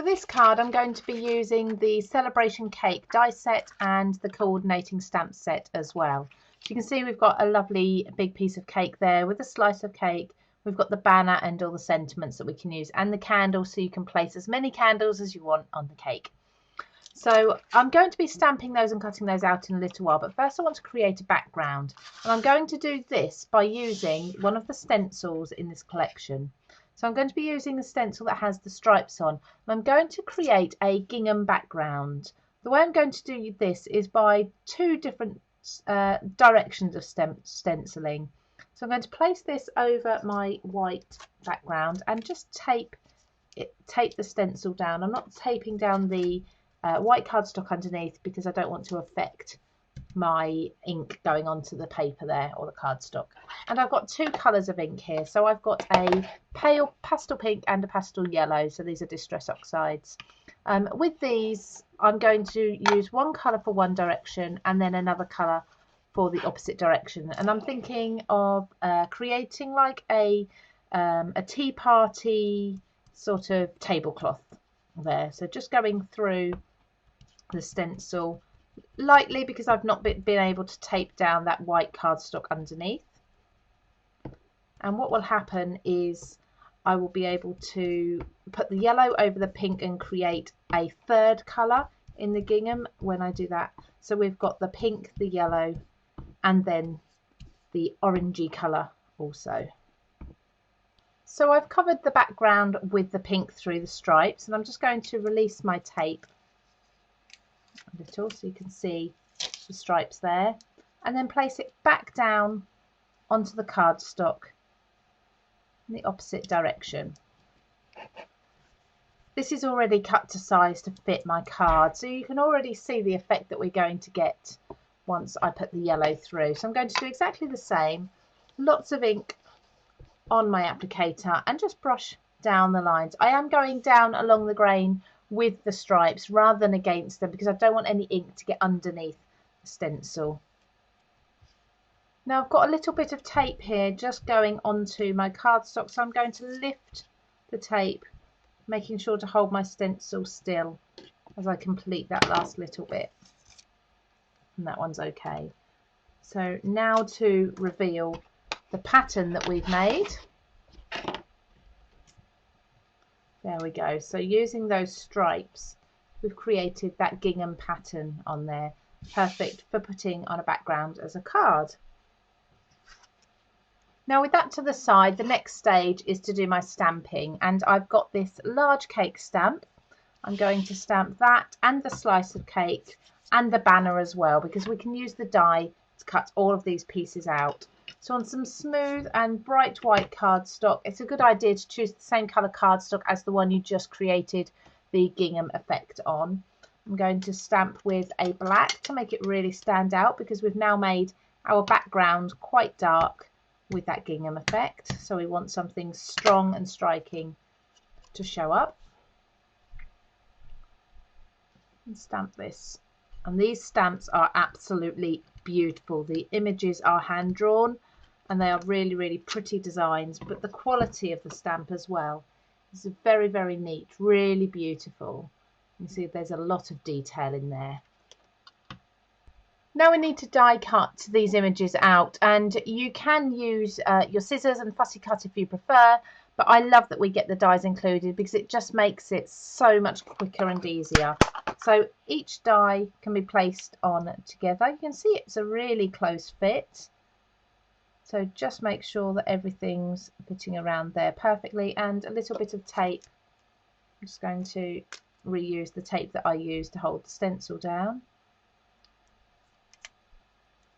this card, I'm going to be using the Celebration Cake die set and the coordinating stamp set as well. So you can see we've got a lovely big piece of cake there with a slice of cake. We've got the banner and all the sentiments that we can use, and the candle, so you can place as many candles as you want on the cake. So I'm going to be stamping those and cutting those out in a little while, but first I want to create a background, and I'm going to do this by using one of the stencils in this collection. So I'm going to be using the stencil that has the stripes on, and I'm going to create a gingham background. The way I'm going to do this is by two different directions of stenciling. So I'm going to place this over my white background and just tape the stencil down. I'm not taping down the white cardstock underneath because I don't want to affect my ink going onto the paper there, or the cardstock. And I've got two colours of ink here, so I've got a pale pastel pink and a pastel yellow, so these are Distress Oxides. With these I'm going to use one colour for one direction and then another colour for the opposite direction, and I'm thinking of creating like a tea party sort of tablecloth there. So just going through the stencil lightly because I've not been able to tape down that white cardstock underneath. And what will happen is I will be able to put the yellow over the pink and create a third colour in the gingham when I do that. So we've got the pink, the yellow, and then the orangey colour also. So I've covered the background with the pink through the stripes, and I'm just going to release my tape a little so you can see the stripes there, and then place it back down onto the cardstock in the opposite direction. This is already cut to size to fit my card, so you can already see the effect that we're going to get once I put the yellow through. So I'm going to do exactly the same, lots of ink on my applicator and just brush down the lines. I am going down along the grain with the stripes rather than against them because I don't want any ink to get underneath the stencil. Now I've got a little bit of tape here just going onto my cardstock, so I'm going to lift the tape, making sure to hold my stencil still as I complete that last little bit. And that one's okay. So now to reveal the pattern that we've made. There we go. So using those stripes, we've created that gingham pattern on there. Perfect for putting on a background as a card. Now with that to the side, the next stage is to do my stamping, and I've got this large cake stamp. I'm going to stamp that and the slice of cake and the banner as well, because we can use the die to cut all of these pieces out. So on some smooth and bright white cardstock, it's a good idea to choose the same colour cardstock as the one you just created the gingham effect on. I'm going to stamp with a black to make it really stand out, because we've now made our background quite dark with that gingham effect. So we want something strong and striking to show up. And stamp this. And these stamps are absolutely beautiful. The images are hand drawn and they are really, really pretty designs, but the quality of the stamp as well is very, very neat, really beautiful. You see there's a lot of detail in there. Now we need to die cut these images out, and you can use your scissors and fussy cut if you prefer, but I love that we get the dies included because it just makes it so much quicker and easier. So each die can be placed on together. You can see it's a really close fit. So just make sure that everything's fitting around there perfectly, and a little bit of tape. I'm just going to reuse the tape that I used to hold the stencil down.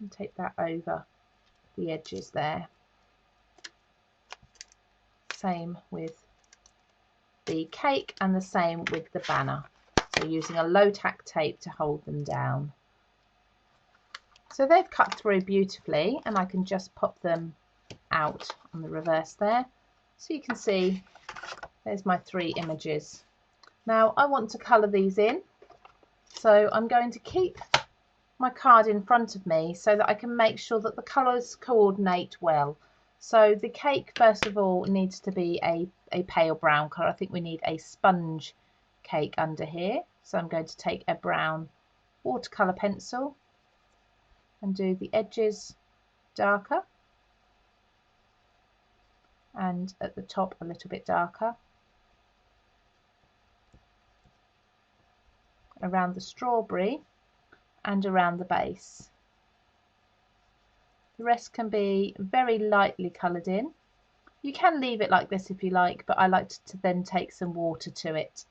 And take that over the edges there. Same with the cake and the same with the banner. So using a low tack tape to hold them down. So they've cut through beautifully, and I can just pop them out on the reverse there. So you can see there's my three images. Now I want to colour these in. So I'm going to keep my card in front of me so that I can make sure that the colours coordinate well. So the cake first of all needs to be a pale brown colour. I think we need a sponge cake under here. So I'm going to take a brown watercolour pencil and do the edges darker and at the top a little bit darker. Around the strawberry and around the base. The rest can be very lightly coloured in. You can leave it like this if you like, but I like to then take some water to it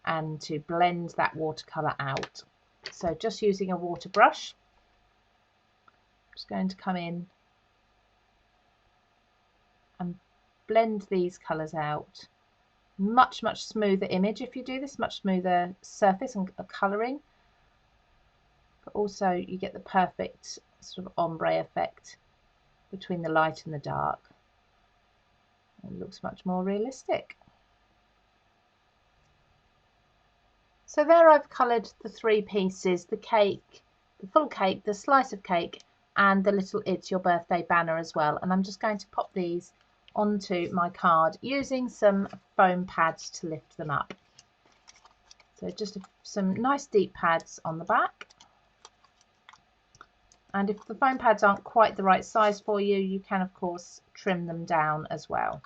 and to blend that watercolour out. So just using a water brush, I'm just going to come in and blend these colours out. Much smoother image if you do this, much smoother surface and colouring, but also you get the perfect sort of ombre effect between the light and the dark. It looks much more realistic. So there I've coloured the three pieces, the cake, the full cake, the slice of cake and the little It's Your Birthday banner as well, and I'm just going to pop these onto my card using some foam pads to lift them up. So just some nice deep pads on the back, and if the foam pads aren't quite the right size for you, you can of course trim them down as well.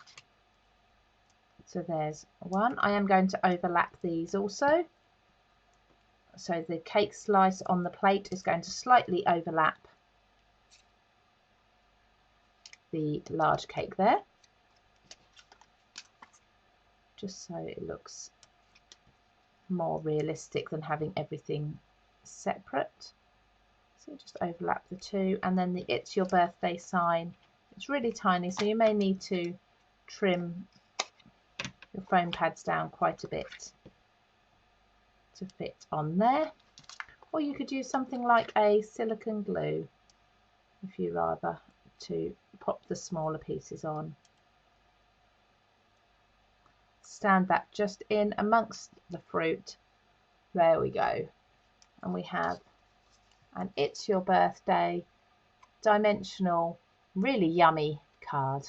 So there's one. I am going to overlap these also, so the cake slice on the plate is going to slightly overlap the large cake there, just so it looks more realistic than having everything separate. So just overlap the two, and then the It's Your Birthday sign, it's really tiny, so you may need to trim your foam pads down quite a bit to fit on there, or you could use something like a silicone glue if you rather, to pop the smaller pieces on. Stand that just in amongst the fruit. There we go, and we have an It's Your Birthday dimensional, really yummy card.